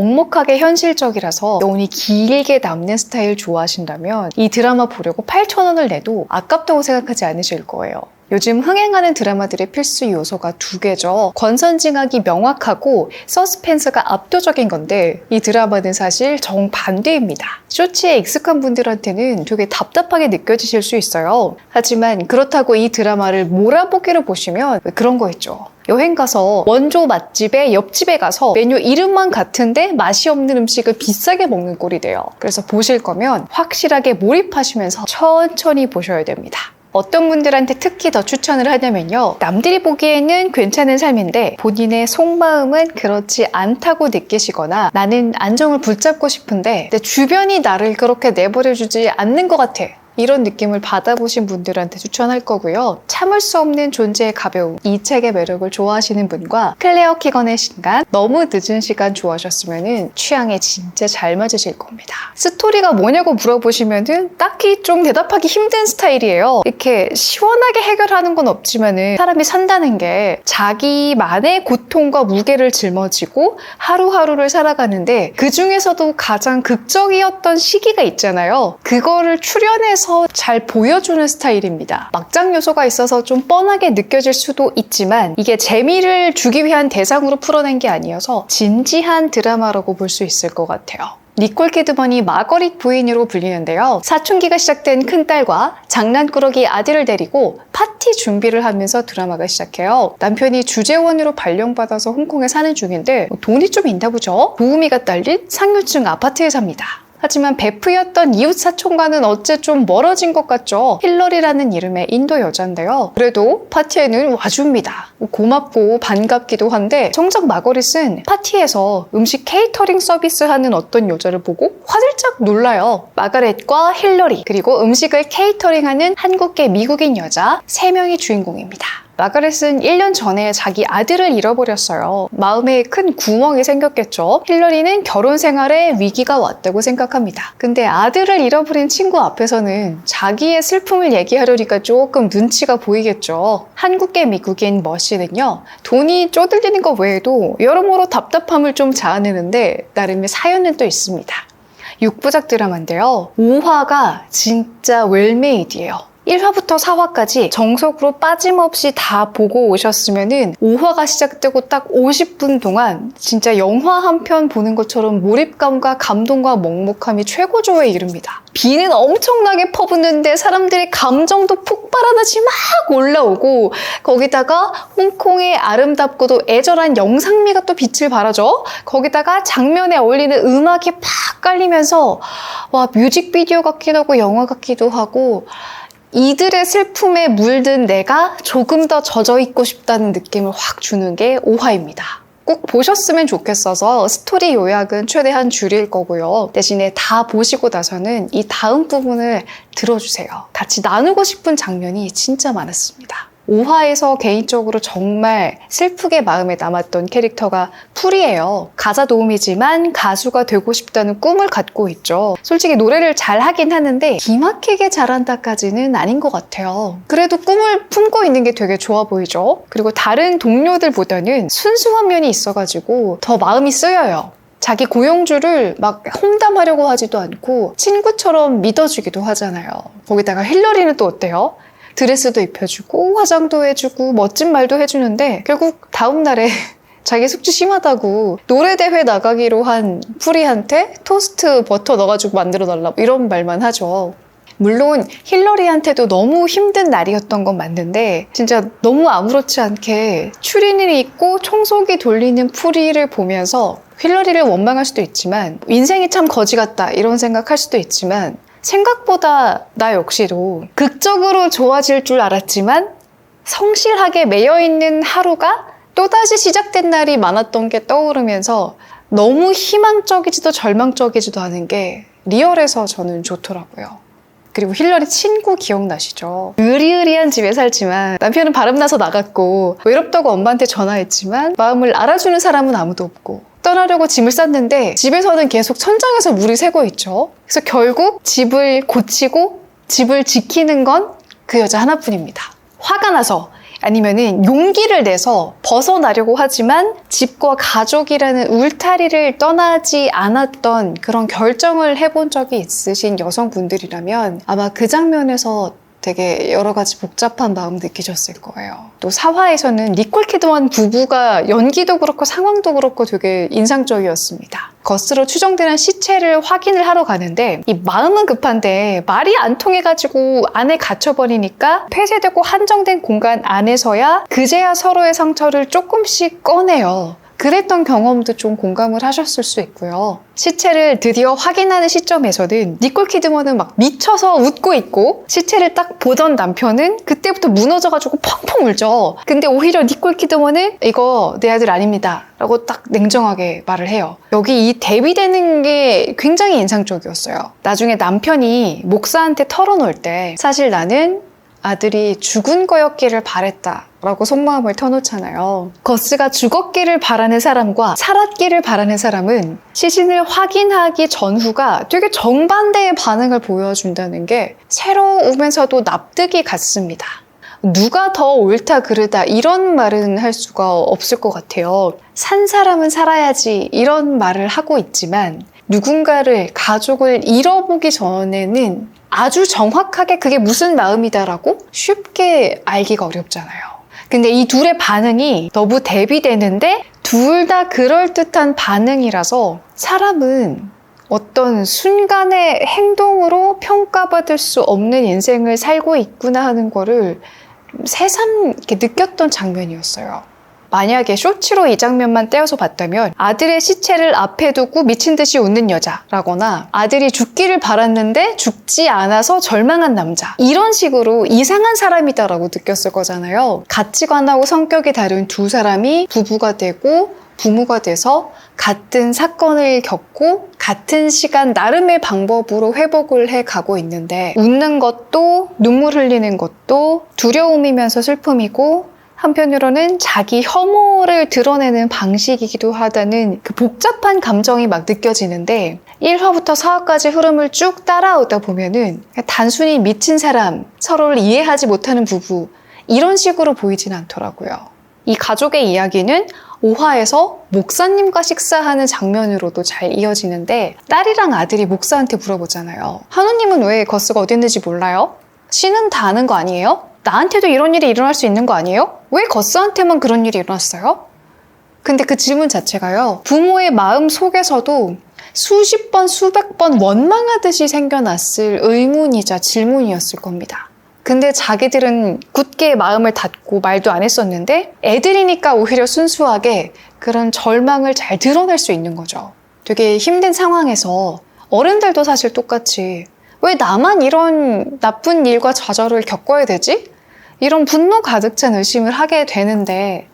먹먹하게 현실적이라서 여운이 길게 남는 스타일 좋아하신다면 이 드라마 보려고 8,000원을 내도 아깝다고 생각하지 않으실 거예요. 요즘 흥행하는 드라마들의 필수 요소가 두 개죠. 권선징악이 명확하고 서스펜스가 압도적인 건데 이 드라마는 사실 정반대입니다. 쇼츠에 익숙한 분들한테는 되게 답답하게 느껴지실 수 있어요. 하지만 그렇다고 이 드라마를 몰아보기로 보시면 그런 거 있죠. 여행 가서 원조 맛집에 옆집에 가서 메뉴 이름만 같은데 맛이 없는 음식을 비싸게 먹는 꼴이 돼요. 그래서 보실 거면 확실하게 몰입하시면서 천천히 보셔야 됩니다. 어떤 분들한테 특히 더 추천을 하냐면요. 남들이 보기에는 괜찮은 삶인데 본인의 속마음은 그렇지 않다고 느끼시거나 나는 안정을 붙잡고 싶은데 내 주변이 나를 그렇게 내버려주지 않는 것 같아. 이런 느낌을 받아보신 분들한테 추천할 거고요. 참을 수 없는 존재의 가벼움, 이 책의 매력을 좋아하시는 분과 클레어 키건의 신간, 너무 늦은 시간 좋아하셨으면 취향에 진짜 잘 맞으실 겁니다. 스토리가 뭐냐고 물어보시면 딱히 좀 대답하기 힘든 스타일이에요. 이렇게 시원하게 해결하는 건 없지만 사람이 산다는 게 자기만의 고통과 무게를 짊어지고 하루하루를 살아가는데 그 중에서도 가장 극적이었던 시기가 있잖아요. 그거를 추려내서 잘 보여주는 스타일입니다. 막장 요소가 있어서 좀 뻔하게 느껴질 수도 있지만 이게 재미를 주기 위한 대상으로 풀어낸 게 아니어서 진지한 드라마라고 볼 수 있을 것 같아요. 니콜 키드먼이 마거릿 부인으로 불리는데요. 사춘기가 시작된 큰딸과 장난꾸러기 아들을 데리고 파티 준비를 하면서 드라마가 시작해요. 남편이 주재원으로 발령받아서 홍콩에 사는 중인데 돈이 좀 있나 보죠? 도우미가 딸린 상류층 아파트에 삽니다. 하지만 베프였던 이웃 사촌과는 어째 좀 멀어진 것 같죠. 힐러리라는 이름의 인도 여자인데요. 그래도 파티에는 와줍니다. 고맙고 반갑기도 한데 정작 마거릿은 파티에서 음식 케이터링 서비스하는 어떤 여자를 보고 화들짝 놀라요. 마가렛과 힐러리 그리고 음식을 케이터링하는 한국계 미국인 여자 3명이 주인공입니다. 마가렛은 1년 전에 자기 아들을 잃어버렸어요. 마음에 큰 구멍이 생겼겠죠. 힐러리는 결혼 생활에 위기가 왔다고 생각합니다. 근데 아들을 잃어버린 친구 앞에서는 자기의 슬픔을 얘기하려니까 조금 눈치가 보이겠죠. 한국계 미국인 머시는요. 돈이 쪼들리는 것 외에도 여러모로 답답함을 좀 자아내는데 나름의 사연은 또 있습니다. 6부작 드라마인데요. 5화가 진짜 웰메이드예요. 1화부터 4화까지 정석으로 빠짐없이 다 보고 오셨으면은 5화가 시작되고 딱 50분 동안 진짜 영화 한 편 보는 것처럼 몰입감과 감동과 먹먹함이 최고조에 이릅니다. 비는 엄청나게 퍼붓는데 사람들의 감정도 폭발하듯이 막 올라오고 거기다가 홍콩의 아름답고도 애절한 영상미가 또 빛을 발하죠. 거기다가 장면에 어울리는 음악이 팍 깔리면서 와 뮤직비디오 같기도 하고 영화 같기도 하고 이들의 슬픔에 물든 내가 조금 더 젖어있고 싶다는 느낌을 확 주는 게 5화입니다. 꼭 보셨으면 좋겠어서 스토리 요약은 최대한 줄일 거고요. 대신에 다 보시고 나서는 이 다음 부분을 들어주세요. 같이 나누고 싶은 장면이 진짜 많았습니다. 5화에서 개인적으로 정말 슬프게 마음에 남았던 캐릭터가 풀이에요. 가사 도우미지만 가수가 되고 싶다는 꿈을 갖고 있죠. 솔직히 노래를 잘 하긴 하는데 기막히게 잘한다까지는 아닌 것 같아요. 그래도 꿈을 품고 있는 게 되게 좋아 보이죠. 그리고 다른 동료들보다는 순수한 면이 있어가지고 더 마음이 쓰여요. 자기 고용주를 막 험담하려고 하지도 않고 친구처럼 믿어주기도 하잖아요. 거기다가 힐러리는 또 어때요? 드레스도 입혀주고 화장도 해주고 멋진 말도 해주는데 결국 다음날에 자기 숙취 심하다고 노래대회 나가기로 한 프리한테 토스트 버터 넣어가지고 만들어달라 이런 말만 하죠. 물론 힐러리한테도 너무 힘든 날이었던 건 맞는데 진짜 너무 아무렇지 않게 추리닝이 있고 청소기 돌리는 프리를 보면서 힐러리를 원망할 수도 있지만 인생이 참 거지 같다 이런 생각할 수도 있지만 생각보다 나 역시도 극적으로 좋아질 줄 알았지만 성실하게 매여있는 하루가 또다시 시작된 날이 많았던 게 떠오르면서 너무 희망적이지도 절망적이지도 않은 게 리얼해서 저는 좋더라고요. 그리고 힐러리 친구 기억나시죠? 으리으리한 집에 살지만 남편은 바람나서 나갔고 외롭다고 엄마한테 전화했지만 마음을 알아주는 사람은 아무도 없고 떠나려고 짐을 쌌는데 집에서는 계속 천장에서 물이 새고 있죠. 그래서 결국 집을 고치고 집을 지키는 건 그 여자 하나뿐입니다. 화가 나서 아니면은 용기를 내서 벗어나려고 하지만 집과 가족이라는 울타리를 떠나지 않았던 그런 결정을 해본 적이 있으신 여성분들이라면 아마 그 장면에서 되게 여러 가지 복잡한 마음 느끼셨을 거예요. 또 4화에서는 니콜 키드만 부부가 연기도 그렇고 상황도 그렇고 되게 인상적이었습니다. 거스로 추정되는 시체를 확인을 하러 가는데 이 마음은 급한데 말이 안 통해가지고 안에 갇혀버리니까 폐쇄되고 한정된 공간 안에서야 그제야 서로의 상처를 조금씩 꺼내요. 그랬던 경험도 좀 공감을 하셨을 수 있고요. 시체를 드디어 확인하는 시점에서는 니콜 키드먼은 막 미쳐서 웃고 있고 시체를 딱 보던 남편은 그때부터 무너져가지고 펑펑 울죠. 근데 오히려 니콜 키드먼은 이거 내 아들 아닙니다 라고 딱 냉정하게 말을 해요. 여기 이 대비되는 게 굉장히 인상적이었어요. 나중에 남편이 목사한테 털어놓을 때 사실 나는 아들이 죽은 거였기를 바랬다 라고 속마음을 터놓잖아요. 거스가 죽었기를 바라는 사람과 살았기를 바라는 사람은 시신을 확인하기 전후가 되게 정반대의 반응을 보여준다는 게 새로우면서도 납득이 갔습니다. 누가 더 옳다 그르다 이런 말은 할 수가 없을 것 같아요. 산 사람은 살아야지 이런 말을 하고 있지만 누군가를, 가족을 잃어보기 전에는 아주 정확하게 그게 무슨 마음이다라고 쉽게 알기가 어렵잖아요. 근데 이 둘의 반응이 너무 대비되는데 둘 다 그럴듯한 반응이라서 사람은 어떤 순간의 행동으로 평가받을 수 없는 인생을 살고 있구나 하는 거를 새삼 이렇게 느꼈던 장면이었어요. 만약에 쇼츠로 이 장면만 떼어서 봤다면 아들의 시체를 앞에 두고 미친 듯이 웃는 여자라거나 아들이 죽기를 바랐는데 죽지 않아서 절망한 남자 이런 식으로 이상한 사람이다라고 느꼈을 거잖아요. 가치관하고 성격이 다른 두 사람이 부부가 되고 부모가 돼서 같은 사건을 겪고 같은 시간 나름의 방법으로 회복을 해가고 있는데 웃는 것도 눈물 흘리는 것도 두려움이면서 슬픔이고 한편으로는 자기 혐오를 드러내는 방식이기도 하다는 그 복잡한 감정이 막 느껴지는데 1화부터 4화까지 흐름을 쭉 따라오다 보면은 단순히 미친 사람, 서로를 이해하지 못하는 부부 이런 식으로 보이진 않더라고요. 이 가족의 이야기는 5화에서 목사님과 식사하는 장면으로도 잘 이어지는데 딸이랑 아들이 목사한테 물어보잖아요. 한우님은 왜 거스가 어디 있는지 몰라요? 신은 다 아는 거 아니에요? 나한테도 이런 일이 일어날 수 있는 거 아니에요? 왜 거스한테만 그런 일이 일어났어요? 근데 그 질문 자체가요. 부모의 마음 속에서도 수십 번, 수백 번 원망하듯이 생겨났을 의문이자 질문이었을 겁니다. 근데 자기들은 굳게 마음을 닫고 말도 안 했었는데 애들이니까 오히려 순수하게 그런 절망을 잘 드러낼 수 있는 거죠. 되게 힘든 상황에서 어른들도 사실 똑같이 왜 나만 이런 나쁜 일과 좌절을 겪어야 되지? 이런 분노 가득 찬 의심을 하게 되는데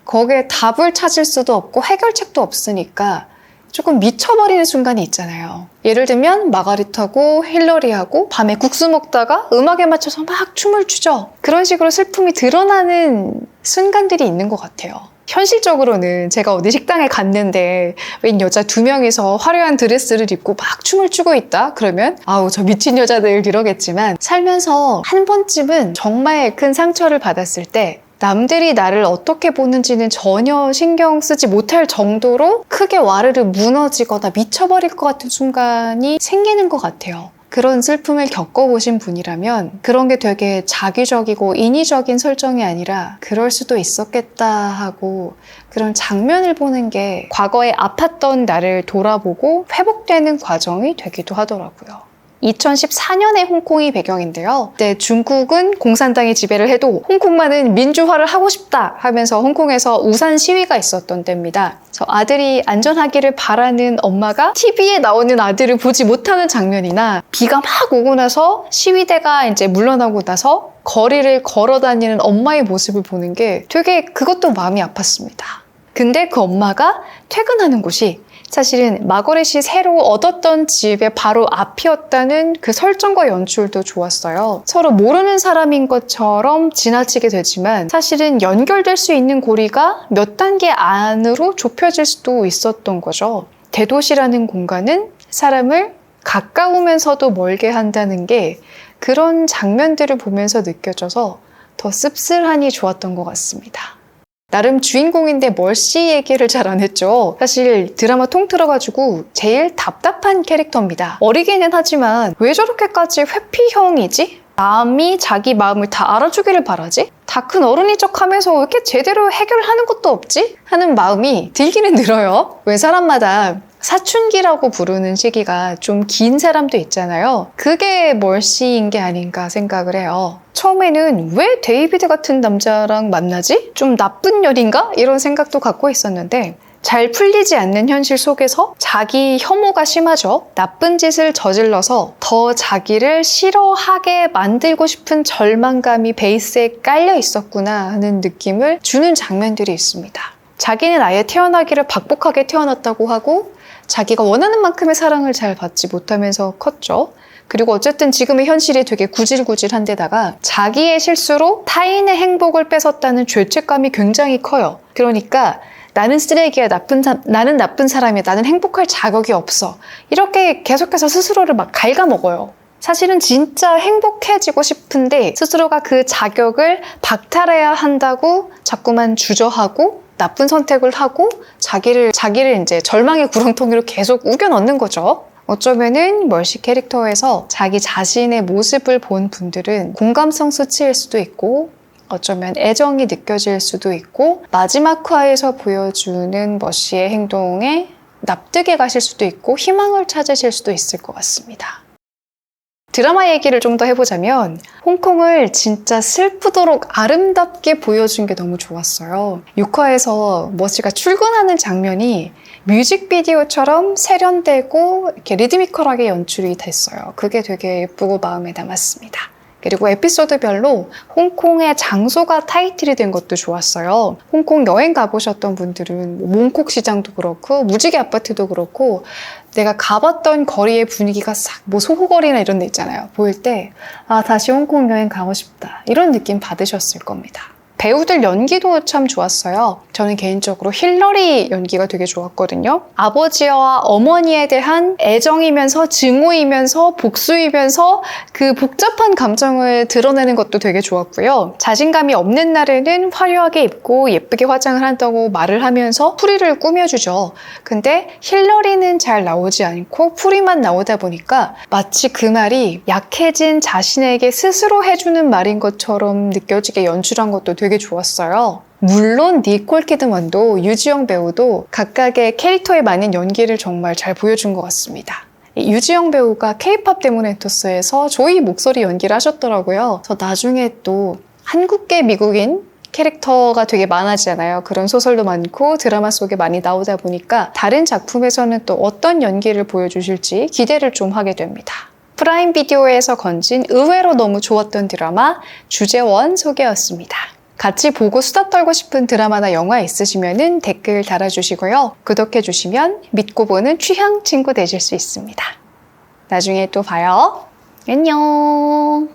거기에 답을 찾을 수도 없고 해결책도 없으니까 조금 미쳐버리는 순간이 있잖아요. 예를 들면 마가릿하고 힐러리하고 밤에 국수 먹다가 음악에 맞춰서 막 춤을 추죠. 그런 식으로 슬픔이 드러나는 순간들이 있는 것 같아요. 현실적으로는 제가 어디 식당에 갔는데 웬 여자 2명이서 화려한 드레스를 입고 막 춤을 추고 있다? 그러면 아우 저 미친 여자들 이러겠지만 살면서 한 번쯤은 정말 큰 상처를 받았을 때 남들이 나를 어떻게 보는지는 전혀 신경 쓰지 못할 정도로 크게 와르르 무너지거나 미쳐버릴 것 같은 순간이 생기는 것 같아요. 그런 슬픔을 겪어보신 분이라면 그런 게 되게 자기적이고 인위적인 설정이 아니라 그럴 수도 있었겠다 하고 그런 장면을 보는 게 과거에 아팠던 나를 돌아보고 회복되는 과정이 되기도 하더라고요. 2014년의 홍콩이 배경인데요. 그때 중국은 공산당이 지배를 해도 홍콩만은 민주화를 하고 싶다 하면서 홍콩에서 우산 시위가 있었던 때입니다. 아들이 안전하기를 바라는 엄마가 TV에 나오는 아들을 보지 못하는 장면이나 비가 막 오고 나서 시위대가 이제 물러나고 나서 거리를 걸어 다니는 엄마의 모습을 보는 게 되게 그것도 마음이 아팠습니다. 근데 그 엄마가 퇴근하는 곳이 사실은 마거릿이 새로 얻었던 집의 바로 앞이었다는 그 설정과 연출도 좋았어요. 서로 모르는 사람인 것처럼 지나치게 되지만 사실은 연결될 수 있는 고리가 몇 단계 안으로 좁혀질 수도 있었던 거죠. 대도시라는 공간은 사람을 가까우면서도 멀게 한다는 게 그런 장면들을 보면서 느껴져서 더 씁쓸하니 좋았던 것 같습니다. 나름 주인공인데 멀씨 얘기를 잘 안 했죠. 사실 드라마 통틀어가지고 제일 답답한 캐릭터입니다. 어리기는 하지만 왜 저렇게까지 회피형이지? 남이 자기 마음을 다 알아주기를 바라지? 다 큰 어른인 척하면서 왜 이렇게 제대로 해결하는 것도 없지? 하는 마음이 들기는 들어요. 왜 사람마다 사춘기라고 부르는 시기가 좀 긴 사람도 있잖아요. 그게 멀씨인 게 아닌가 생각을 해요. 처음에는 왜 데이비드 같은 남자랑 만나지? 좀 나쁜 년인가? 이런 생각도 갖고 있었는데 잘 풀리지 않는 현실 속에서 자기 혐오가 심하죠. 나쁜 짓을 저질러서 더 자기를 싫어하게 만들고 싶은 절망감이 베이스에 깔려 있었구나 하는 느낌을 주는 장면들이 있습니다. 자기는 아예 태어나기를 박복하게 태어났다고 하고 자기가 원하는 만큼의 사랑을 잘 받지 못하면서 컸죠. 그리고 어쨌든 지금의 현실이 되게 구질구질한데다가 자기의 실수로 타인의 행복을 뺏었다는 죄책감이 굉장히 커요. 그러니까 나는 쓰레기야, 나는 나쁜 사람이야, 나는 행복할 자격이 없어. 이렇게 계속해서 스스로를 막 갉아먹어요. 사실은 진짜 행복해지고 싶은데 스스로가 그 자격을 박탈해야 한다고 자꾸만 주저하고 나쁜 선택을 하고 자기를 이제 절망의 구렁텅이로 계속 우겨 넣는 거죠. 어쩌면은 멀씨 캐릭터에서 자기 자신의 모습을 본 분들은 공감성 수치일 수도 있고 어쩌면 애정이 느껴질 수도 있고 마지막 화에서 보여주는 멀씨의 행동에 납득해 가실 수도 있고 희망을 찾으실 수도 있을 것 같습니다. 드라마 얘기를 좀 더 해보자면 홍콩을 진짜 슬프도록 아름답게 보여준 게 너무 좋았어요. 6화에서 머시가 출근하는 장면이 뮤직비디오처럼 세련되고 이렇게 리드미컬하게 연출이 됐어요. 그게 되게 예쁘고 마음에 남았습니다. 그리고 에피소드별로 홍콩의 장소가 타이틀이 된 것도 좋았어요. 홍콩 여행 가보셨던 분들은 몽콕 시장도 그렇고 무지개 아파트도 그렇고 내가 가봤던 거리의 분위기가 싹 소호거리나 이런 데 있잖아요. 보일 때 다시 홍콩 여행 가고 싶다 이런 느낌 받으셨을 겁니다. 배우들 연기도 참 좋았어요. 저는 개인적으로 힐러리 연기가 되게 좋았거든요. 아버지와 어머니에 대한 애정이면서 증오이면서 복수이면서 그 복잡한 감정을 드러내는 것도 되게 좋았고요. 자신감이 없는 날에는 화려하게 입고 예쁘게 화장을 한다고 말을 하면서 풀이를 꾸며주죠. 근데 힐러리는 잘 나오지 않고 풀이만 나오다 보니까 마치 그 말이 약해진 자신에게 스스로 해주는 말인 것처럼 느껴지게 연출한 것도 되게 좋았어요. 물론 니콜 키드만도 유지영 배우도 각각의 캐릭터에 맞는 연기를 정말 잘 보여준 것 같습니다. 유지영 배우가 K-POP 데모네이터스에서 조이 목소리 연기를 하셨더라고요. 그래서 나중에 또 한국계 미국인 캐릭터가 되게 많아지잖아요. 그런 소설도 많고 드라마 속에 많이 나오다 보니까 다른 작품에서는 또 어떤 연기를 보여주실지 기대를 좀 하게 됩니다. 프라임 비디오에서 건진 의외로 너무 좋았던 드라마 주제원 소개였습니다. 같이 보고 수다 떨고 싶은 드라마나 영화 있으시면 댓글 달아주시고요. 구독해주시면 믿고 보는 취향 친구 되실 수 있습니다. 나중에 또 봐요. 안녕.